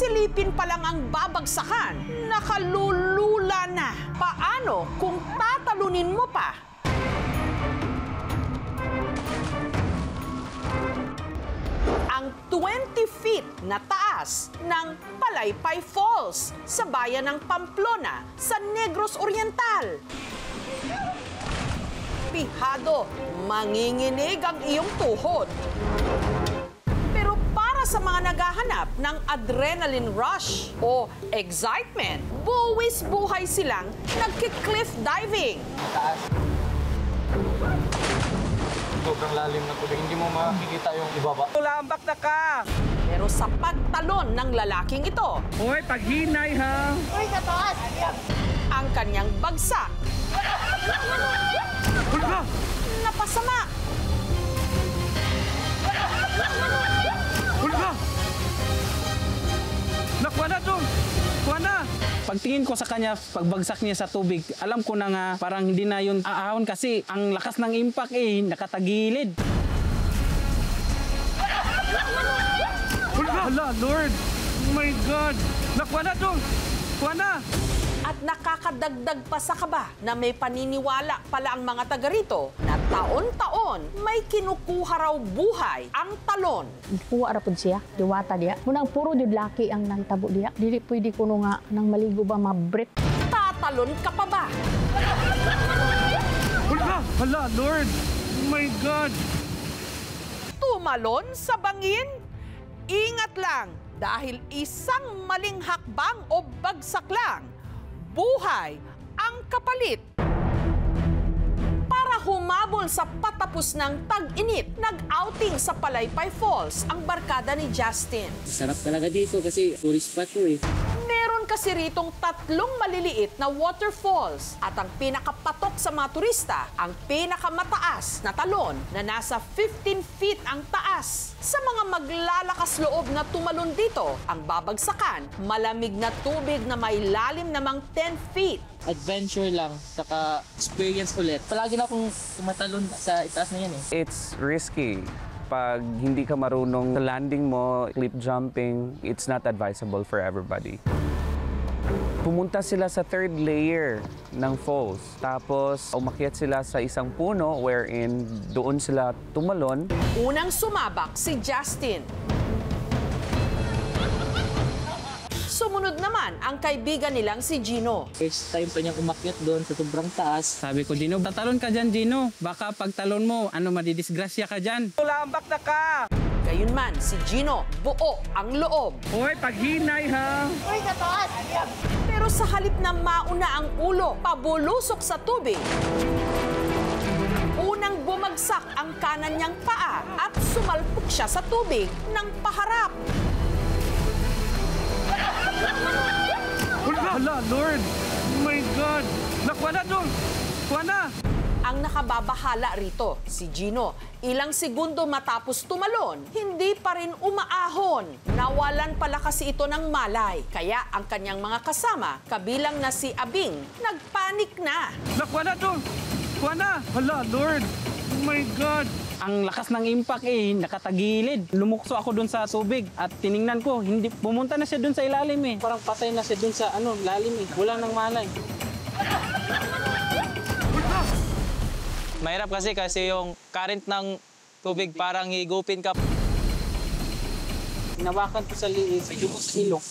Silipin pa lang ang babagsakan, nakalulula na. Paano kung tatalunin mo pa? Ang 20 feet na taas ng Palaypay Falls sa bayan ng Pamplona sa Negros Oriental. Pihado, manginginig ang iyong tuhod. Pero para sa mga naghahanap ng adrenaline rush o excitement, buwis buhay silang nagki-cliff diving. Sobrang lalim na tubig, hindi mo makikita yung ibaba. Tulambak na ka! Pero sa pagtalon ng lalaking ito, Hoy, paghinay ha! Uy, kataas! ang kanyang bagsak Hulga! napasama. Hulga! Nakuha na to! Kuha na! Pagtingin ko sa kanya, pagbagsak niya sa tubig, alam ko na nga parang hindi na yun aahon kasi ang lakas ng impact nakatagilid. Hulga! Hala, Lord! Oh my God! Nakuha na to! Kuha na! At nakakadagdag pa sa kaba na may paniniwala pala ang mga taga rito na taon-taon may kinukuha raw buhay ang talon. Kuha ra pud siya, diwata diya. Munang puro jud laki ang nangtabo diya. Dili pwede kuno nga nang maligo ba ma-breath. Tatalon ka pa ba? Hulga! Hala, Lord! Oh my God! Tumalon sa bangin? Ingat lang dahil isang maling hakbang o bagsak lang, buhay ang kapalit. Para humabol sa patapos ng tag-init, nag-outing sa Palaypay Falls ang barkada ni Justin. Sarap talaga dito kasi tourist spot to eh. Meron kasi ritong 3 maliliit na waterfalls at ang pinakapatok sa mga turista, ang pinakamataas na talon na nasa 15 feet ang taas. Sa mga maglalakas loob na tumalon dito, ang babagsakan, malamig na tubig na may lalim namang 10 feet. Adventure lang, saka experience ulit. Palagi na akong tumatalon sa itaas na yan eh. It's risky. Pag hindi ka marunong sa landing mo, cliff jumping, it's not advisable for everybody. Pumunta sila sa 3rd layer ng falls. Tapos umakyat sila sa isang puno wherein doon sila tumalon. Unang sumabak si Justin. Sumunod naman ang kaibigan nilang si Gino. First time pa niyang umakyat doon sa sobrang taas. Sabi ko, Gino, tatalon ka dyan, Gino. Baka pagtalon mo, madidisgrasya ka dyan. Tulambak na ka! Gayunman, si Gino, buo ang loob. Hoy, paghinay ha! Uy, kataas! Pero sa halip na mauna ang ulo, pabulusok sa tubig, unang bumagsak ang kanan niyang paa at sumalpok siya sa tubig ng paharap. Hulga! Hala, Lord! Oh my God! Nakuha na to! Kuha na! Ang nakababahala rito, si Gino, ilang segundo matapos tumalon, hindi pa rin umaahon. Nawalan pala kasi ito ng malay. Kaya ang kanyang mga kasama, kabilang na si Abing, nagpanik na. Nakuha na to! Kuha na! Hala, Lord! Oh my God! Ang lakas ng impact nakatagilid. Lumukso ako dun sa tubig at tiningnan ko, hindi pumunta na siya dun sa ilalim Parang patay na siya dun sa lalim Wala nang malay. Mahirap kasi yung current ng tubig parang higupin ka. Hinawakan ko sa liit, sa ilong.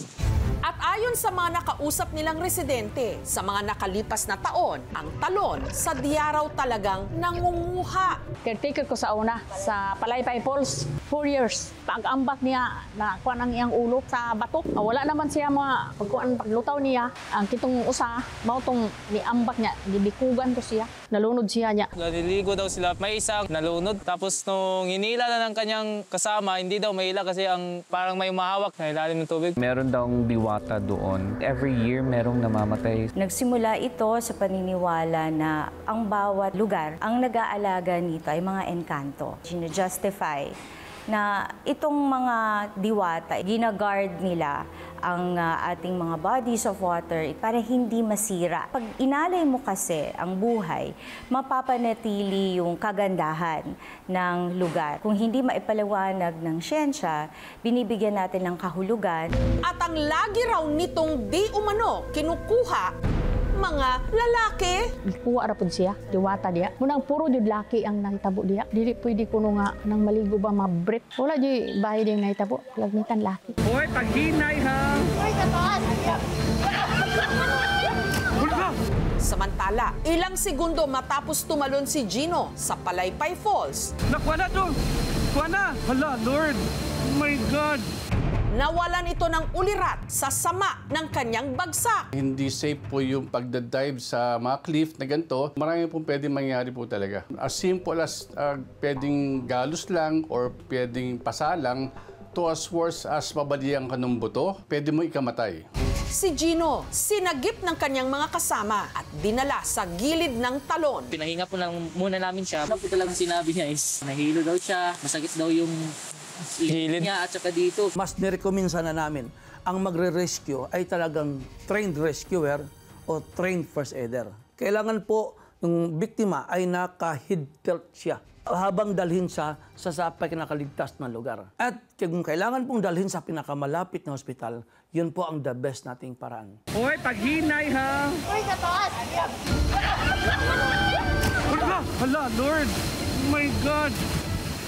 At ayon sa mga nakausap nilang residente, sa mga nakalipas na taon, ang talon sa Diaraw talagang nangunguha. Caretaker ko sa una, sa Palaypay Falls, 4 years. Pag-ambat niya, nakuha ng iyang ulo sa batok. Wala naman siya mga paglutaw niya. Ang kitong usa, mautong niambat niya, gibikugan ko siya. Nalunod siya niya. Naliligo daw sila. May isang nalunod. Tapos nung hinila na ng kanyang kasama, hindi daw mahila kasi ang parang may umahawak na ilalim ng tubig. Meron daw diwata doon. Every year merong namamatay. Nagsimula ito sa paniniwala na ang bawat lugar, ang nag-aalaga nito ay mga engkanto. Gina-justify na itong mga diwata, gina-guard nila ang ating mga bodies of water para hindi masira. Pag inalay mo kasi ang buhay, mapapanatili yung kagandahan ng lugar. Kung hindi maipaliwanag ng siyensya, binibigyan natin ng kahulugan. At ang lagi raw nitong di umano kinukuha mga lalaki. Kuha ra pud siya, diwata diya. Munang puro jud laki ang nahitabo diya. Dili pwede kuno nga nang maligo ba mabrit. Wala jud bahay ding nahitabo, lagmitan laki. Hoy, paghinay ha! Hoy, kataas! Samantala, ilang segundo matapos tumalon si Gino sa Palaypay Falls, Nakuha na to! Kuha na! Hala, Lord! Oh my God! nawalan ito ng ulirat sa sama ng kanyang bagsak. Hindi safe po yung pagdadive sa mga cliff na ganito. Marami pong pwedeng mangyari po talaga. As simple as pwedeng galos lang or pwedeng pasa lang, to as worse as mabalian ka ng buto, pwede mo ikamatay. Si Gino, sinagip ng kanyang mga kasama at dinala sa gilid ng talon. Pinahinga po lang muna namin siya. Ano po talagang sinabi niya is nahilo daw siya, masakit daw yung hilid niya at saka dito. Mas nirecommend sana namin ang magre-rescue ay talagang trained rescuer o trained first aider. Kailangan po yung biktima ay naka-head tilt siya habang dalhin siya sa pinakaligtas na lugar. At kung kailangan pong dalhin sa pinakamalapit na hospital, yun po ang the best nating paraan. Hoy, paghinay ha! Hoy, kataas! Hala, Lord! Oh my God!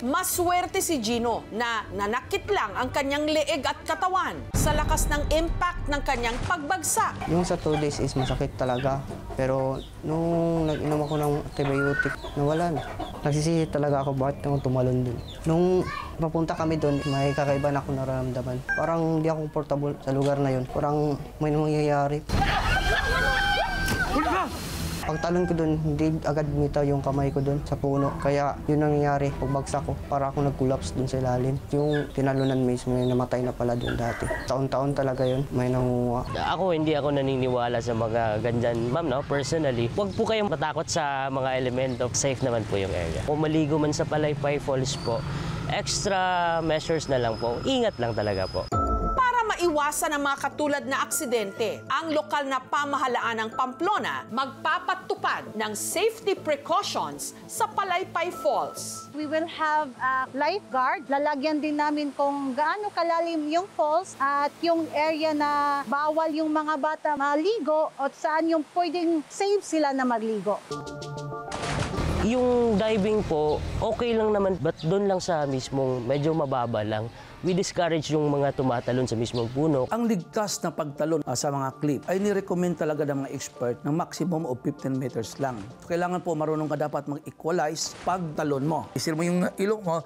Maswerte si Gino na nanakit lang ang kanyang leeg at katawan sa lakas ng impact ng kanyang pagbagsak. Yung sa 2 days is masakit talaga. Pero nung nag-inom ako ng antibiotic, nawala na. Nagsisisi talaga ako bakit ako tumalon dun. Nung papunta kami dun, may kakaiba na ako nararamdaman. Parang hindi ako comfortable sa lugar na yun. Parang may nangyayari. Pagtalon ko dun, hindi agad bumitaw yung kamay ko dun sa puno. Kaya yun ang nangyari, pagbagsak ko, para ako nag-collapse dun sa ilalim. Yung tinalunan mismo, may namatay na pala dun dati. Taon-taon talaga yun, may nangunguha. Hindi ako naniniwala sa mga ganyan, ma'am, no? Personally. Huwag po kayong matakot sa mga elemento. Safe naman po yung area. Kung maligo man sa Palaypay Falls po, extra measures na lang po. Ingat lang talaga po. Maiwasan ang mga katulad na aksidente, ang lokal na pamahalaan ng Pamplona magpapatupad ng safety precautions sa Palaypay Falls. We will have a lifeguard. Lalagyan din namin kung gaano kalalim yung falls at yung area na bawal yung mga bata maligo at saan yung pwedeng safe sila na magligo. Yung diving po, okay lang naman, but doon lang sa mismong medyo mababa lang. We discourage yung mga tumatalon sa mismong puno. Ang ligtas na pagtalon sa mga cliff ay nirecommend talaga ng mga expert ng maximum of 15 meters lang. Kailangan po marunong ka dapat mag-equalize pagtalon mo. Isir mo yung ilong mo,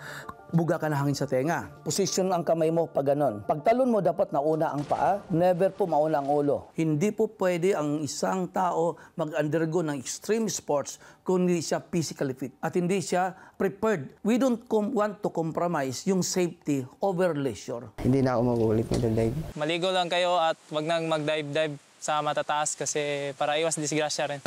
buga ka na hangin sa tenga. Position ang kamay mo pag ganon. Pagtalon mo, dapat nauna ang paa, never po mauna ang ulo. Hindi po pwede ang isang tao mag-undergo ng extreme sports kung hindi siya physically fit at hindi siya prepared. We don't want to compromise yung safety over leisure. Hindi na ako mag-ulit ng dive. Maligo lang kayo at wag nang mag-dive-dive sa matataas kasi para iwas disgrasya rin.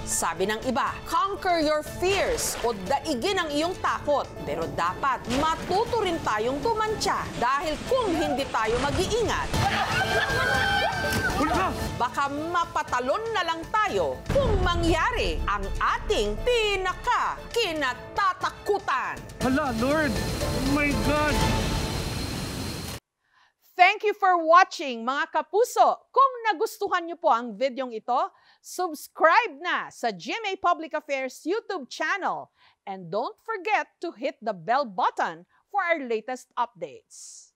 Sabi ng iba, conquer your fears o daigin ang iyong takot. Pero dapat matuto rin tayong tumantya dahil kung hindi tayo mag-iingat, baka mapatalon na lang tayo kung mangyari ang ating pinaka-kinatatakutan. Hala, Lord! Oh my God! Thank you for watching, mga kapuso. Kung nagustuhan niyo po ang videong ito, subscribe na sa GMA Public Affairs YouTube channel. And don't forget to hit the bell button for our latest updates.